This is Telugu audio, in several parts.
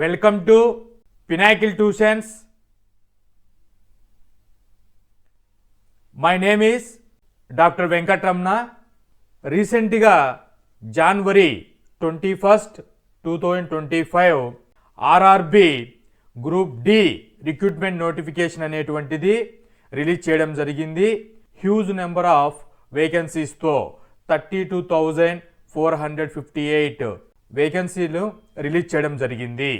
Welcome to pinnacle tuitions. My name is doctor Venkataramana. రీసెంట్గా జనవరి 21, 2025 RRB group D recruitment notification అనేటువంటిది రిలీజ్ చేయడం జరిగింది. హ్యూజ్ నెంబర్ ఆఫ్ వేకెన్సీస్తో 32,458 వేకెన్సీలు రిలీజ్ చేయడం జరిగింది.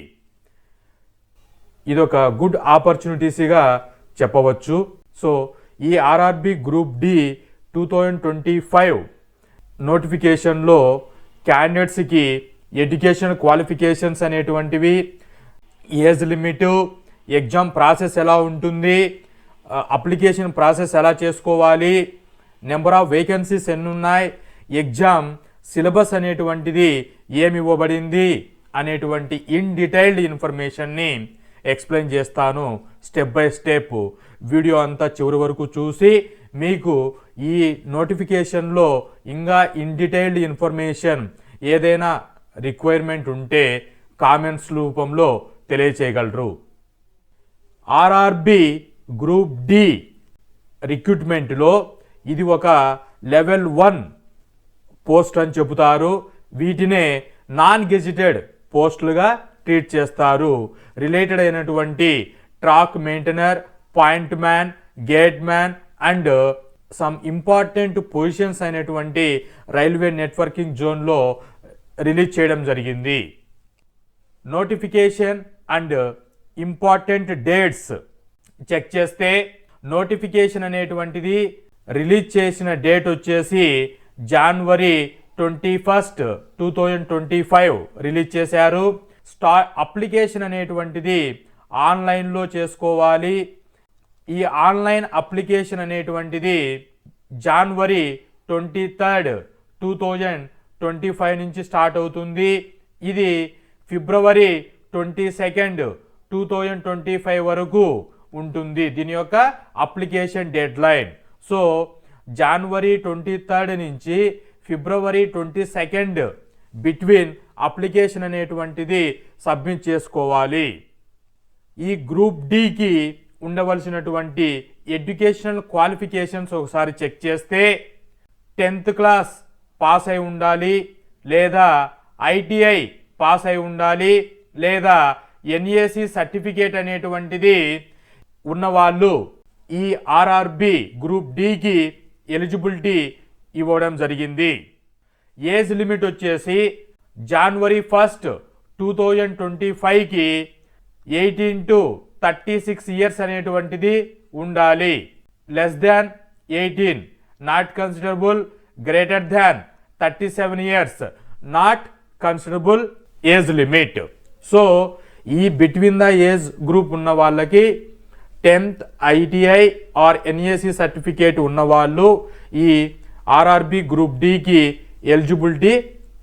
ఇదొక గుడ్ ఆపర్చునిటీస్గా చెప్పవచ్చు. సో ఈ ఆర్ఆర్బి గ్రూప్ డి 2025 నోటిఫికేషన్లో క్యాండిడేట్స్కి ఎడ్యుకేషన్ క్వాలిఫికేషన్స్ అనేటువంటివి, ఏజ్ లిమిట్, ఎగ్జామ్ ప్రాసెస్ ఎలా ఉంటుంది, అప్లికేషన్ ప్రాసెస్ ఎలా చేసుకోవాలి, నెంబర్ ఆఫ్ వేకెన్సీస్ ఎన్ని ఉన్నాయి, ఎగ్జామ్ సిలబస్ అనేటువంటిది ఏమి ఇవ్వబడింది అనేటువంటి ఇన్ డీటెయిల్డ్ ఇన్ఫర్మేషన్ని ఎక్స్ప్లెయిన్ చేస్తాను. స్టెప్ బై స్టెప్ వీడియో అంతా చివరి వరకు చూసి మీకు ఈ నోటిఫికేషన్లో ఇంకా ఇన్ డీటెయిల్డ్ ఇన్ఫర్మేషన్ ఏదైనా రిక్వైర్మెంట్ ఉంటే కామెంట్స్ రూపంలో తెలియచేయగలరు. ఆర్ఆర్బి గ్రూప్ డి రిక్రూట్మెంట్లో ఇది ఒక లెవెల్ 1 పోస్ట్ అని చెబుతారు. వీటినే నాన్ గెజిటెడ్ పోస్టులుగా ట్రీట్ చేస్తారు. రిలేటెడ్ అయినటువంటి track maintainer, point man, gate man and some important positions అయినటువంటి రైల్వే నెట్వర్కింగ్ జోన్లో రిలీజ్ చేయడం జరిగింది. Notification and important dates check చేస్తే నోటిఫికేషన్ అనేటువంటిది రిలీజ్ చేసిన డేట్ వచ్చేసి జనవరి 21, 2025 రిలీజ్ చేశారు. అప్లికేషన్ అనేటువంటిది ఆన్లైన్లో చేసుకోవాలి. ఈ ఆన్లైన్ అప్లికేషన్ అనేటువంటిది జనవరి 23, 2025 నుంచి స్టార్ట్ అవుతుంది. ఇది ఫిబ్రవరి 22, 2025 వరకు ఉంటుంది దీని యొక్క అప్లికేషన్ డెడ్ లైన్. సో జనవరి 23 నుంచి ఫిబ్రవరి 22 బిట్వీన్ అప్లికేషన్ అనేటువంటిది సబ్మిట్ చేసుకోవాలి. ఈ గ్రూప్ డికి ఉండవలసినటువంటి ఎడ్యుకేషనల్ క్వాలిఫికేషన్స్ ఒకసారి చెక్ చేస్తే 10th క్లాస్ పాస్ అయి ఉండాలి, లేదా ఐటీఐ పాస్ అయి ఉండాలి, లేదా ఎన్ఏసి సర్టిఫికేట్ అనేటువంటిది ఉన్నవాళ్ళు ఈ ఆర్ఆర్బి గ్రూప్ డికి ఎలిజిబిలిటీ ఇవ్వడం జరిగింది. ఏజ్ లిమిట్ వచ్చేసి జనవరి 1, 2025కి 18 to 36 ఇయర్స్ అనేటువంటిది ఉండాలి. Less than 18 not considerable, greater than 37 years not considerable age limit. So ఈ బిట్వీన్ ద ఏజ్ గ్రూప్ ఉన్న వాళ్ళకి 10th ITI are NAC certificate ఉన్నవాళ్ళు ఈ ఆర్ఆర్బి గ్రూప్ డికి ఎలిజిబిలిటీ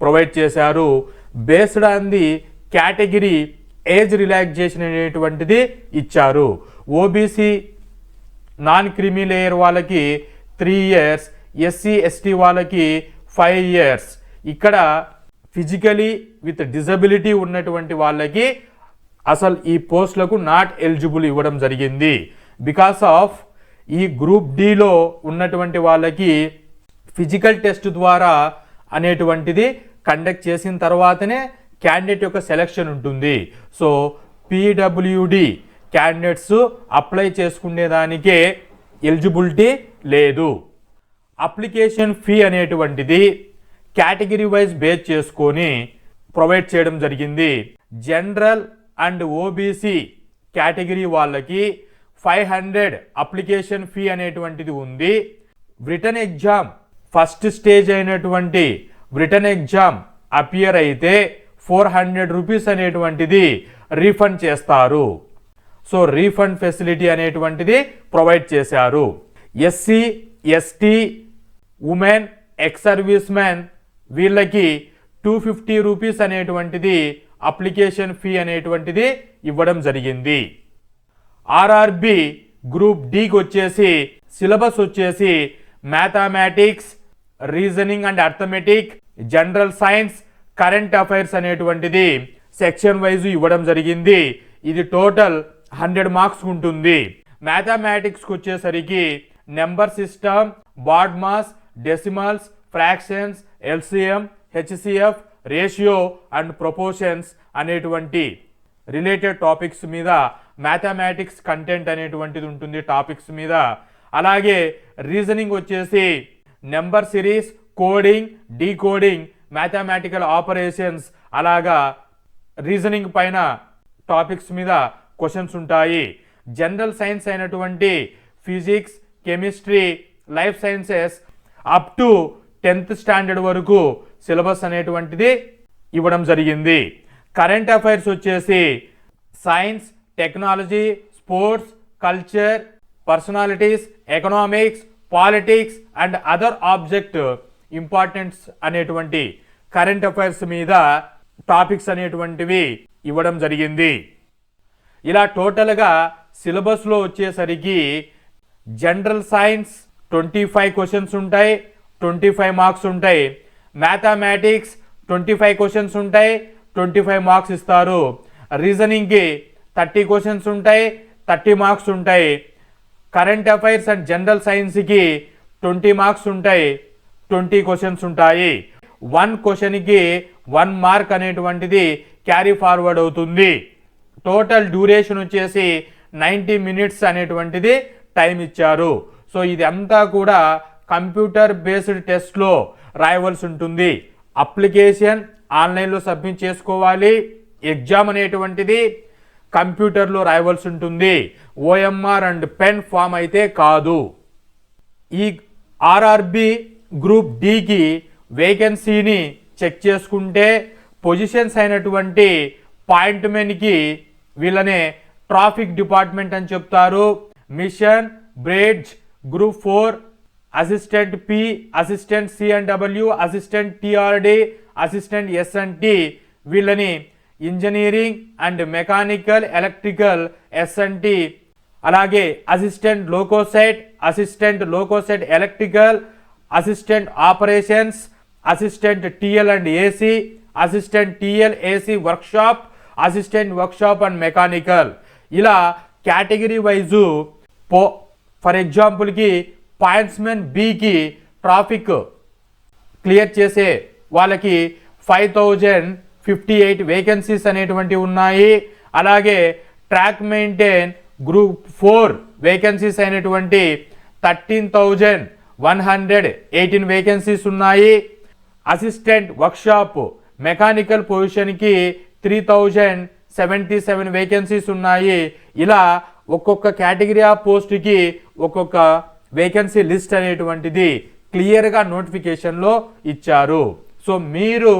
ప్రొవైడ్ చేశారు. Based on the category age relaxation అనేటువంటిది ఇచ్చారు. ఓబీసీ నాన్ క్రిమీ లేయర్ వాళ్ళకి 3 years, ఎస్సీ ఎస్టీ వాళ్ళకి 5 years. ఇక్కడ ఫిజికలీ విత్ డిజబిలిటీ ఉన్నటువంటి వాళ్ళకి అసలు ఈ పోస్టులకు నాట్ ఎలిజిబుల్ ఇవ్వడం జరిగింది. బికాస్ ఆఫ్ ఈ గ్రూప్ డిలో ఉన్నటువంటి వాళ్ళకి ఫిజికల్ టెస్ట్ ద్వారా అనేటువంటిది కండక్ట్ చేసిన తర్వాతనే క్యాండిడేట్ యొక్క సెలెక్షన్ ఉంటుంది. సో పీడబ్ల్యూడి క్యాండిడేట్స్ అప్లై చేసుకునేదానికే ఎలిజిబిలిటీ లేదు. అప్లికేషన్ ఫీ అనేటువంటిది కేటగిరీ వైజ్ బేస్ చేసుకొని ప్రొవైడ్ చేయడం జరిగింది. జనరల్ అండ్ ఓబీసీ కేటగిరీ వాళ్ళకి 500 అప్లికేషన్ ఫీ అనేటువంటిది ఉంది. రిటన్ ఎగ్జామ్ ఫస్ట్ స్టేజ్ అయినటువంటి రిటన్ ఎగ్జామ్ అపియర్ అయితే 400 రూపీస్ అనేటువంటిది రీఫండ్ చేస్తారు. సో రీఫండ్ ఫెసిలిటీ అనేటువంటిది ప్రొవైడ్ చేశారు. SC ST women ex service man వీళ్ళకి 250 రూపీస్ అనేటువంటిది అప్లికేషన్ ఫీ అనేటువంటిది ఇవ్వడం జరిగింది. ఆర్ఆర్బి గ్రూప్ డికి వచ్చేసి సిలబస్ వచ్చేసి mathematics, reasoning and arithmetic, general science, current affairs అనేటువంటిది సెక్షన్ వైజ్ ఇవ్వడం జరిగింది. ఇది టోటల్ 100 మార్క్స్ ఉంటుంది. మ్యాథమెటిక్స్కి వచ్చేసరికి number system, BODMAS, decimals, fractions, LCM, HCF, ratio and proportions అనేటువంటి రిలేటెడ్ టాపిక్స్ మీద మ్యాథమెటిక్స్ కంటెంట్ అనేటువంటిది ఉంటుంది టాపిక్స్ మీద. అలాగే రీజనింగ్ వచ్చేసి number series, coding, decoding, mathematical operations, అలాగా రీజనింగ్ పైన టాపిక్స్ మీద క్వశ్చన్స్ ఉంటాయి. జనరల్ సైన్స్ అయినటువంటి physics, chemistry, life sciences up to 10th standard వరకు సిలబస్ అనేటువంటిది ఇవ్వడం జరిగింది. కరెంట్ అఫైర్స్ వచ్చేసి science, technology, sports, culture, personalities, economics, politics and other object importance అనేటువంటి కరెంట్ అఫైర్స్ మీద టాపిక్స్ అనేటువంటివి ఇవ్వడం జరిగింది. ఇలా టోటల్గా సిలబస్లో వచ్చేసరికి జనరల్ సైన్స్ 25 క్వశ్చన్స్ ఉంటాయి, 25 మార్క్స్ ఉంటాయి. మ్యాథమెటిక్స్ 25 క్వశ్చన్స్ ఉంటాయి, 25 మార్క్స్ ఇస్తారు. రీజనింగ్కి 30 క్వశ్చన్స్ ఉంటాయి, 30 మార్క్స్ ఉంటాయి. కరెంట్ అఫైర్స్ అండ్ జనరల్ సైన్స్కి 20 మార్క్స్ ఉంటాయి, 20 క్వశ్చన్స్ ఉంటాయి. 1 క్వశ్చన్కి 1 మార్క్ అనేటువంటిది క్యారీ ఫార్వర్డ్ అవుతుంది. టోటల్ డ్యూరేషన్ వచ్చేసి 90 మినిట్స్ అనేటువంటిది టైం ఇచ్చారు. సో ఇది అంతా కూడా కంప్యూటర్ బేస్డ్ టెస్ట్లో రాయవలసి ఉంటుంది. అప్లికేషన్ ఆన్లైన్లో సబ్మిట్ చేసుకోవాలి. ఎగ్జామ్ అనేటువంటిది కంప్యూటర్లో రాయవలసి ఉంటుంది. ఓఎంఆర్ అండ్ పెన్ ఫామ్ అయితే కాదు. ఈ ఆర్ఆర్బి గ్రూప్ డికి వేకెన్సీని చెక్ చేసుకుంటే పొజిషన్స్ అయినటువంటి పాయింట్మెన్కి వీళ్ళనే ట్రాఫిక్ డిపార్ట్మెంట్ అని చెప్తారు. Mission, bridge, group 4, assistant P, assistant CNW, assistant TRD, assistant SNT వీళ్ళని engineering and mechanical, electrical SNT, అలాగే assistant loco shed electrical, assistant operations, assistant TL and AC, assistant TL AC workshop, assistant workshop and mechanical. ఇలా కేటగిరీ వైజు ఫర్ ఎగ్జాంపుల్కి పాయింట్స్మెన్ బికి ట్రాఫిక్ క్లియర్ చేసే వాళ్ళకి 5058 వేకెన్సీస్ అనేటువంటివి ఉన్నాయి. అలాగే ట్రాక్ మెయింటైన్ గ్రూప్ 4 వేకెన్సీస్ అయినటువంటి 13,118 వేకెన్సీస్ ఉన్నాయి. అసిస్టెంట్ వర్క్షాప్ మెకానికల్ పొజిషన్కి 3077 వేకెన్సీస్ ఉన్నాయి. ఇలా ఒక్కొక్క కేటగిరీ ఆఫ్ పోస్ట్కి ఒక్కొక్క వేకెన్సీ లిస్ట్ అనేటువంటిది క్లియర్గా నోటిఫికేషన్లో ఇచ్చారు. సో మీరు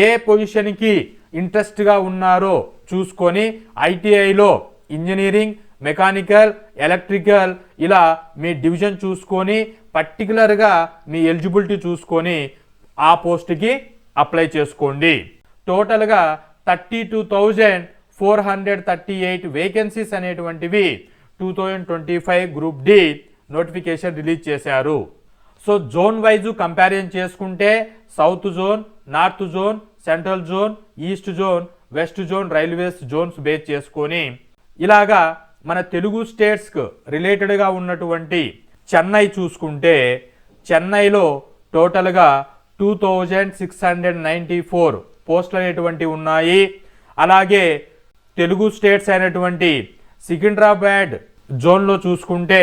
ఏ పొజిషన్కి ఇంట్రెస్ట్గా ఉన్నారో చూసుకొని ఐటీఐలో ఇంజనీరింగ్, మెకానికల్, ఎలక్ట్రికల్ ఇలా మీ డివిజన్ చూసుకొని పర్టికులర్గా మీ ఎలిజిబిలిటీ చూసుకొని ఆ పోస్ట్కి అప్లై చేసుకోండి. టోటల్గా 32,438 వేకెన్సీస్ అనేటువంటివి 2025 గ్రూప్ డి నోటిఫికేషన్ రిలీజ్ చేశారు. సో జోన్ వైజు కంపారిజన్ చేసుకుంటే south zone, north zone, central zone, east zone, west zone, railways zones base చేసుకొని ఇలాగా మన తెలుగు స్టేట్స్కి రిలేటెడ్గా ఉన్నటువంటి చెన్నై చూసుకుంటే చెన్నైలో టోటల్గా 2694 పోస్టులు అనేటువంటివి ఉన్నాయి. అలాగే తెలుగు స్టేట్స్ అయినటువంటి సికింద్రాబాద్ జోన్లో చూసుకుంటే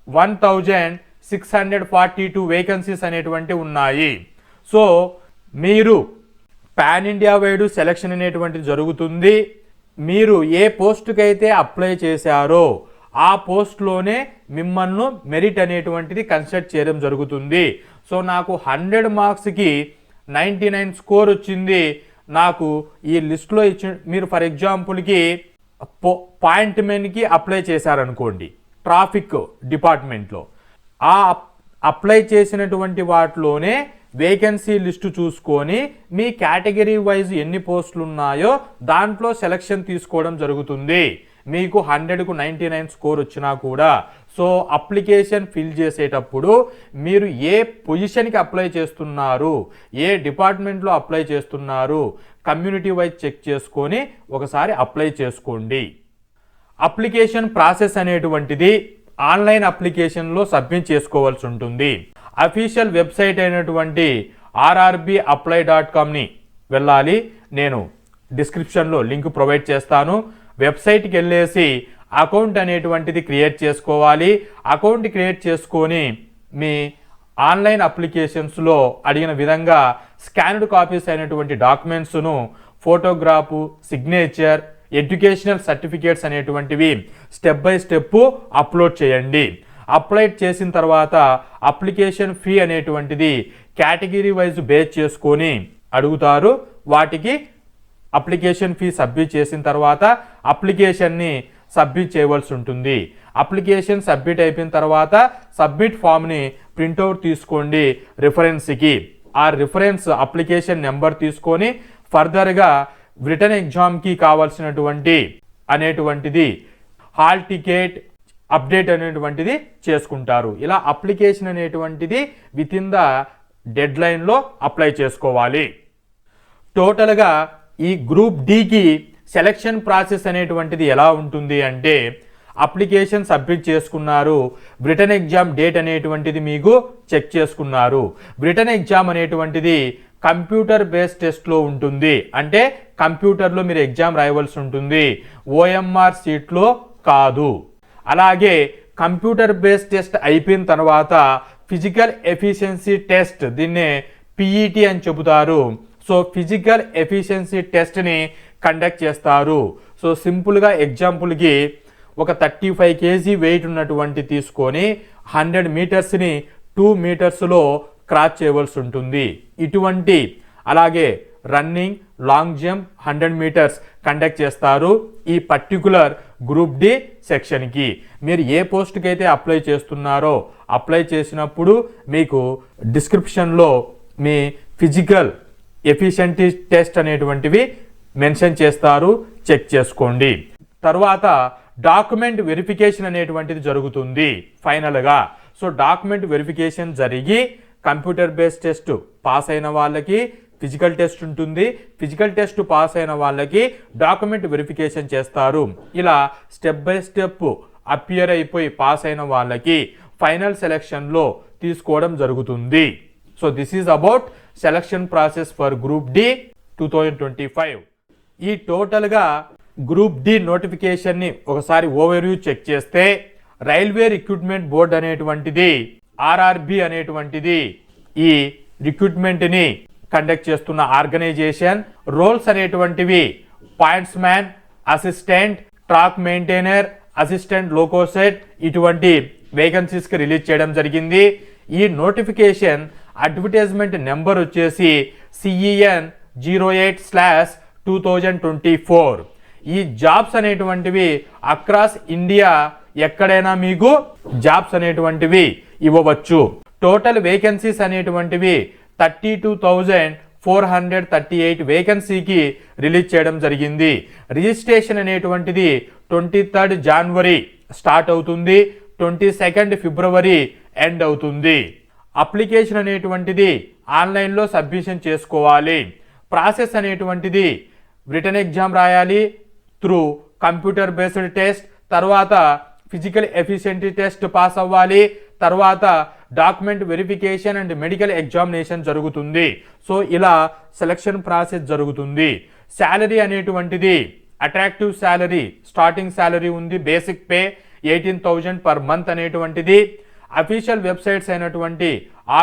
1642 వేకెన్సీస్ అనేటువంటి ఉన్నాయి. సో మీరు పాన్ ఇండియా వైడ్ సెలక్షన్ అనేటువంటిది జరుగుతుంది. మీరు ఏ పోస్టుకి అయితే అప్లై చేశారో ఆ పోస్ట్లోనే మిమ్మల్ని మెరిట్ అనేటువంటిది కన్సిడర్ చేయడం జరుగుతుంది. సో నాకు 100 మార్క్స్కి 99 స్కోర్ వచ్చింది, నాకు ఈ లిస్ట్లో ఇచ్చి మీరు ఫర్ ఎగ్జాంపుల్కి పాయింట్మెన్కి అప్లై చేశారనుకోండి ట్రాఫిక్ డిపార్ట్మెంట్లో, ఆ అప్లై చేసినటువంటి వాటిలోనే వేకెన్సీ లిస్టు చూసుకొని మీ కేటగిరీ వైజ్ ఎన్ని పోస్టులు ఉన్నాయో దాంట్లో సెలక్షన్ తీసుకోవడం జరుగుతుంది. మీకు 100కు 99 స్కోర్ వచ్చినా కూడా. సో అప్లికేషన్ ఫిల్ చేసేటప్పుడు మీరు ఏ పొజిషన్కి అప్లై చేస్తున్నారు, ఏ డిపార్ట్మెంట్లో అప్లై చేస్తున్నారు, కమ్యూనిటీ వైజ్ చెక్ చేసుకొని ఒకసారి అప్లై చేసుకోండి. అప్లికేషన్ ప్రాసెస్ అనేటువంటిది ఆన్లైన్ అప్లికేషన్లో సబ్మిట్ చేసుకోవాల్సి ఉంటుంది. అఫీషియల్ వెబ్సైట్ అయినటువంటి rrbapply.comని వెళ్ళాలి. నేను డిస్క్రిప్షన్లో లింక్ ప్రొవైడ్ చేస్తాను. వెబ్సైట్కి వెళ్ళేసి అకౌంట్ అనేటువంటిది క్రియేట్ చేసుకోవాలి. అకౌంట్ క్రియేట్ చేసుకొని మీ ఆన్లైన్ అప్లికేషన్స్లో అడిగిన విధంగా స్కాన్డ్ కాపీస్ అయినటువంటి డాక్యుమెంట్స్ను, ఫోటోగ్రాఫు, సిగ్నేచర్, ఎడ్యుకేషనల్ సర్టిఫికేట్స్ అనేటువంటివి స్టెప్ బై స్టెప్ అప్లోడ్ చేయండి. అప్లోడ్ చేసిన తర్వాత అప్లికేషన్ ఫీ అనేటువంటిది కేటగిరీ వైజ్ బేస్ చేసుకొని అడుగుతారు. వాటికి అప్లికేషన్ ఫీ సబ్మిట్ చేసిన తర్వాత అప్లికేషన్ని సబ్మిట్ చేయవలసి ఉంటుంది. అప్లికేషన్ సబ్మిట్ అయిపోయిన తర్వాత సబ్మిట్ ఫామ్ని ప్రింట్అవుట్ తీసుకోండి రిఫరెన్స్కి. ఆ రిఫరెన్స్ అప్లికేషన్ నెంబర్ తీసుకొని ఫర్దర్గా రిటర్న్ ఎగ్జామ్కి కావాల్సినటువంటి అనేటువంటిది హాల్ టికెట్ అప్డేట్ అనేటువంటిది చేసుకుంటారు. ఇలా అప్లికేషన్ అనేటువంటిది విత్ ఇన్ ద డెడ్ లైన్లో అప్లై చేసుకోవాలి. టోటల్గా ఈ గ్రూప్ డికి సెలక్షన్ ప్రాసెస్ అనేటువంటిది ఎలా ఉంటుంది అంటే, అప్లికేషన్ సబ్మిట్ చేసుకున్నారు, రిటర్న్ ఎగ్జామ్ డేట్ అనేటువంటిది మీకు చెక్ చేసుకున్నారు. రిటర్న్ ఎగ్జామ్ అనేటువంటిది కంప్యూటర్ బేస్డ్ టెస్ట్లో ఉంటుంది. అంటే కంప్యూటర్లో మీరు ఎగ్జామ్ రాయవలసి ఉంటుంది, ఓఎంఆర్ సీట్లో కాదు. అలాగే కంప్యూటర్ బేస్డ్ టెస్ట్ అయిపోయిన తర్వాత ఫిజికల్ ఎఫిషియన్సీ టెస్ట్, దీన్నే పిఈటి అని చెబుతారు. సో ఫిజికల్ ఎఫిషియన్సీ టెస్ట్ని కండక్ట్ చేస్తారు. సో సింపుల్గా ఎగ్జాంపుల్కి ఒక 35 kg వెయిట్ ఉన్నటువంటి తీసుకొని 100 మీటర్స్ని 2 మీటర్స్లో క్రాస్ చేయవలసి ఉంటుంది. ఇటువంటి అలాగే running, long jump 100 metres conduct చేస్తారు ఈ పర్టికులర్ గ్రూప్ డి సెక్షన్కి. మీరు ఏ పోస్ట్కి అయితే అప్లై చేస్తున్నారో అప్లై చేసినప్పుడు మీకు డిస్క్రిప్షన్లో మీ ఫిజికల్ ఎఫిషియన్సీ టెస్ట్ అనేటువంటివి మెన్షన్ చేస్తారు, చెక్ చేసుకోండి. తర్వాత డాక్యుమెంట్ వెరిఫికేషన్ అనేటువంటిది జరుగుతుంది ఫైనల్గా. సో డాక్యుమెంట్ వెరిఫికేషన్ జరిగి కంప్యూటర్ బేస్డ్ టెస్ట్ పాస్ అయిన వాళ్ళకి ఫిజికల్ టెస్ట్ ఉంటుంది, ఫిజికల్ టెస్ట్ పాస్ అయిన వాళ్ళకి డాక్యుమెంట్ వెరిఫికేషన్ చేస్తారు. ఇలా స్టెప్ బై స్టెప్ అపియర్ అయిపోయి పాస్ అయిన వాళ్ళకి ఫైనల్ సెలెక్షన్లో తీసుకోవడం జరుగుతుంది. So this is about selection process for group D 2025. ఈ టోటల్గా గ్రూప్ డి నోటిఫికేషన్ని ఒకసారి ఓవర్వ్యూ చెక్ చేస్తే, రైల్వే రిక్రూట్మెంట్ బోర్డ్ అనేటువంటిది ఆర్ఆర్బి అనేటువంటిది ఈ రిక్రూట్మెంట్ని కండక్ట్ చేస్తున్న ఆర్గనైజేషన్. రోల్స్ అనేటువంటివి points man, assistant, track maintainer, assistant loco shed ఇటువంటి వేకెన్సీస్కి రిలీజ్ చేయడం జరిగింది. ఈ నోటిఫికేషన్ అడ్వర్టైజ్మెంట్ నెంబర్ వచ్చేసి CEN 08/2024. ఈ జాబ్స్ అనేటువంటివి అక్రాస్ ఇండియా ఎక్కడైనా మీకు జాబ్స్ అనేటువంటివి ఇవ్వవచ్చు. టోటల్ వేకెన్సీస్ అనేటువంటివి 32,438 వేకెన్సీకి రిలీజ్ చేయడం జరిగింది. రిజిస్ట్రేషన్ అనేటువంటిది 23rd January స్టార్ట్ అవుతుంది, 22nd February ఎండ్ అవుతుంది. అప్లికేషన్ అనేటువంటిది ఆన్లైన్లో సబ్మిషన్ చేసుకోవాలి. ప్రాసెస్ అనేటువంటిది రిటర్న్ ఎగ్జామ్ రాయాలి త్రూ కంప్యూటర్ బేస్డ్ టెస్ట్, తర్వాత ఫిజికల్ ఎఫిషియన్సీ టెస్ట్ పాస్ అవ్వాలి, తర్వాత document verification and medical examination జరుగుతుంది. సో ఇలా సెలక్షన్ ప్రాసెస్ జరుగుతుంది. శాలరీ అనేటువంటిది అట్రాక్టివ్ శాలరీ, స్టార్టింగ్ శాలరీ ఉంది, బేసిక్ పే 18,000 per month అనేటువంటిది. అఫీషియల్ వెబ్సైట్స్ అయినటువంటి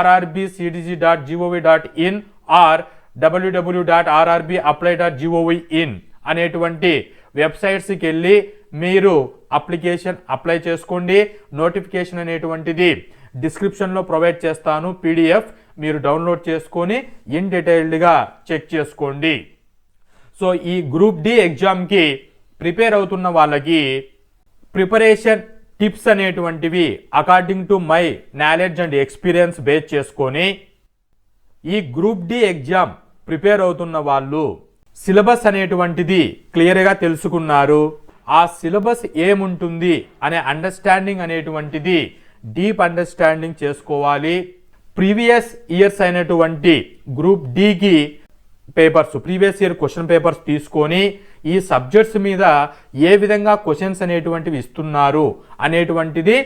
rrbcdg.gov.in ఆర్ www.rrbapply.gov.in అనేటువంటి వెబ్సైట్స్కి వెళ్ళి మీరు అప్లికేషన్ అప్లై చేసుకోండి. నోటిఫికేషన్ అనేటువంటిది డిస్క్రిప్షన్లో ప్రొవైడ్ చేస్తాను, PDF మీరు డౌన్లోడ్ చేసుకొని ఇన్ డీటెయిల్డ్గా చెక్ చేసుకోండి. సో ఈ గ్రూప్ డి ఎగ్జామ్కి ప్రిపేర్ అవుతున్న వాళ్ళకి ప్రిపరేషన్ టిప్స్ అనేటువంటివి according to my knowledge and experience base చేసుకొని, ఈ గ్రూప్ డి ఎగ్జామ్ ప్రిపేర్ అవుతున్న వాళ్ళు సిలబస్ అనేటువంటిది క్లియర్గా తెలుసుకున్నారు, ఆ సిలబస్ ఏముంటుంది అనే అండర్స్టాండింగ్ అనేటువంటిది డీప్ అండర్స్టాండింగ్ చేసుకోవాలి. ప్రీవియస్ ఇయర్స్ అయినటువంటి గ్రూప్ డికి papers, previous year question papers తీసుకొని ఈ సబ్జెక్ట్స్ మీద ఏ విధంగా క్వశ్చన్స్ అనేటువంటివి ఇస్తున్నారు అనేటువంటిది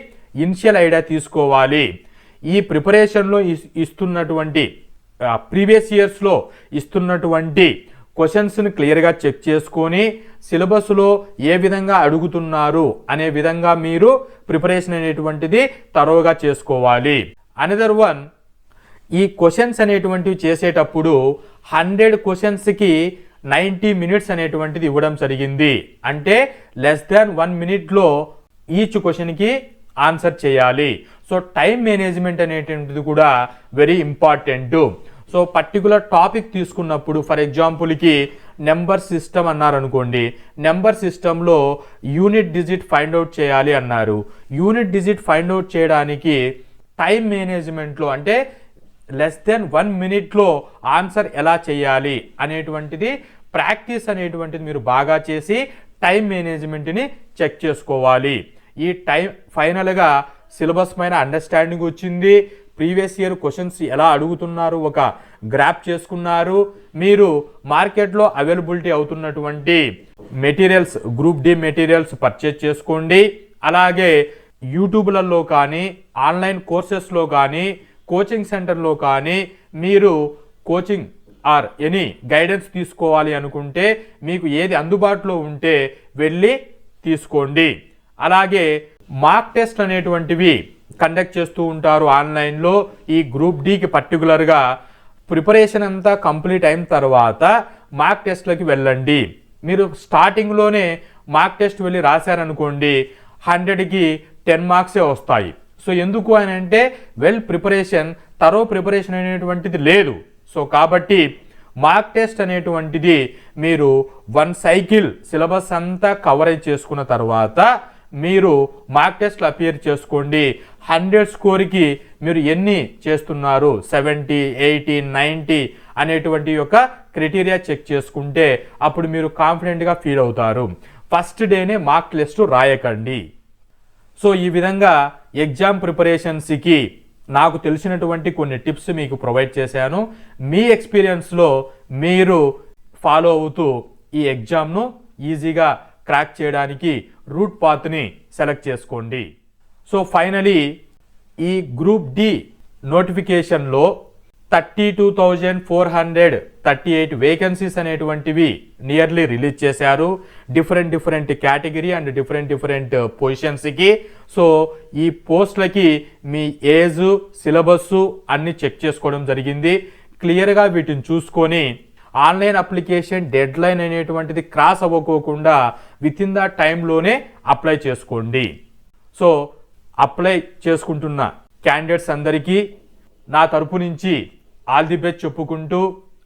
ఇనిషియల్ ఐడియా తీసుకోవాలి. ఈ ప్రిపరేషన్లో ఇస్తున్నటువంటి ప్రీవియస్ ఇయర్స్లో ఇస్తున్నటువంటి క్వశ్చన్స్ని క్లియర్గా చెక్ చేసుకొని సిలబస్లో ఏ విధంగా అడుగుతున్నారు అనే విధంగా మీరు ప్రిపరేషన్ అనేటువంటిది తరోగా చేసుకోవాలి. అనదర్ వన్, ఈ క్వశ్చన్స్ అనేటువంటివి చేసేటప్పుడు 100 క్వశ్చన్స్కి 90 మినిట్స్ అనేటువంటిది ఇవ్వడం జరిగింది. అంటే లెస్ దాన్ 1 మినిట్లో ఈచ్ క్వశ్చన్కి ఆన్సర్ చేయాలి. సో టైం మేనేజ్మెంట్ అనేటువంటిది కూడా very important. So particular topic తీసుకున్నప్పుడు ఫర్ ఎగ్జాంపుల్కి నెంబర్ సిస్టమ్ అన్నారనుకోండి, నెంబర్ సిస్టంలో యూనిట్ డిజిట్ ఫైండ్ అవుట్ చేయాలి అన్నారు. యూనిట్ డిజిట్ ఫైండ్ అవుట్ చేయడానికి టైం మేనేజ్మెంట్లో అంటే లెస్ దెన్ 1 మినిట్లో ఆన్సర్ ఎలా చేయాలి అనేటువంటిది ప్రాక్టీస్ అనేటువంటిది మీరు బాగా చేసి టైం మేనేజ్మెంట్ని చెక్ చేసుకోవాలి. ఈ టైం ఫైనల్గా సిలబస్ పైన అండర్స్టాండింగ్ వచ్చింది. ప్రీవియస్ ఇయర్ క్వశ్చన్స్ ఎలా అడుగుతున్నారు ఒక గ్రాప్ చేసుకున్నారు. మీరు మార్కెట్లో అవైలబిలిటీ అవుతున్నటువంటి materials, group D materials purchase చేసుకోండి. అలాగే యూట్యూబ్లలో కానీ ఆన్లైన్ కోర్సెస్లో కానీ కోచింగ్ సెంటర్లో కానీ మీరు కోచింగ్ ఆర్ ఎనీ గైడెన్స్ తీసుకోవాలి అనుకుంటే మీకు ఏది అందుబాటులో ఉంటే వెళ్ళి తీసుకోండి. అలాగే మాక్ టెస్ట్ అనేటువంటివి కండక్ట్ చేస్తూ ఉంటారు ఆన్లైన్లో. ఈ గ్రూప్ డికి పర్టికులర్గా ప్రిపరేషన్ అంతా కంప్లీట్ అయిన తర్వాత మాక్ టెస్ట్లకి వెళ్ళండి. మీరు స్టార్టింగ్లోనే మాక్ టెస్ట్ వెళ్ళి రాశారనుకోండి 100కి 10 మార్క్సే వస్తాయి. సో ఎందుకు అని అంటే తరో ప్రిపరేషన్ అనేటువంటిది లేదు. సో కాబట్టి మార్క్ టెస్ట్ అనేటువంటిది మీరు 1 సైకిల్ సిలబస్ అంతా కవరేజ్ చేసుకున్న తర్వాత మీరు మార్క్ టెస్ట్లు అపియర్ చేసుకోండి. 100 స్కోర్కి మీరు ఎన్ని చేస్తున్నారు, 70, 80, 90 అనేటువంటి యొక్క క్రైటీరియా చెక్ చేసుకుంటే అప్పుడు మీరు కాన్ఫిడెంట్గా ఫీల్ అవుతారు. ఫస్ట్ డేనే మార్క్ టెస్ట్ రాయకండి. సో ఈ విధంగా ఎగ్జామ్ ప్రిపరేషన్స్కి నాకు తెలిసినటువంటి కొన్ని టిప్స్ మీకు ప్రొవైడ్ చేశాను. మీ ఎక్స్పీరియన్స్లో మీరు ఫాలో అవుతూ ఈ ఎగ్జామ్ను ఈజీగా క్రాక్ చేయడానికి రూట్ పాత్ని సెలెక్ట్ చేసుకోండి. సో ఫైనలీ ఈ గ్రూప్ డి నోటిఫికేషన్లో 32,438 వేకెన్సీస్ అనేటువంటివి నియర్లీ రిలీజ్ చేశారు. డిఫరెంట్ కేటగిరీ అండ్ డిఫరెంట్ పొజిషన్స్కి. సో ఈ పోస్టులకి మీ ఏజ్, సిలబస్సు అన్ని చెక్ చేసుకోవడం జరిగింది. క్లియర్గా వీటిని చూసుకొని ఆన్లైన్ అప్లికేషన్ డెడ్ లైన్ అనేటువంటిది క్రాస్ అవ్వకోకుండా విత్ ఇన్ ద టైంలోనే అప్లై చేసుకోండి. సో అప్లై చేసుకుంటున్న క్యాండిడేట్స్ అందరికీ నా తరపు నుంచి ఆల్ ది బెస్ట్ చెప్పుకుంటూ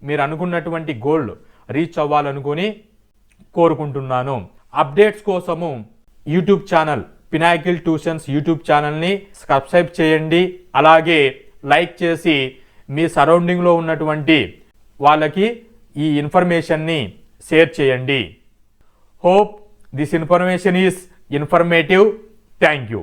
మీరు అనుకున్నటువంటి గోల్ రీచ్ అవ్వాలనుకొని కోరుకుంటున్నాను. అప్డేట్స్ కోసము YouTube channel Pinnacle tuitions YouTube ఛానల్ని సబ్స్క్రైబ్ చేయండి. అలాగే లైక్ చేసి మీ సరౌండింగ్లో ఉన్నటువంటి వాళ్ళకి ఈ ఇన్ఫర్మేషన్ని షేర్ చేయండి. Hope this information is informative. Thank you.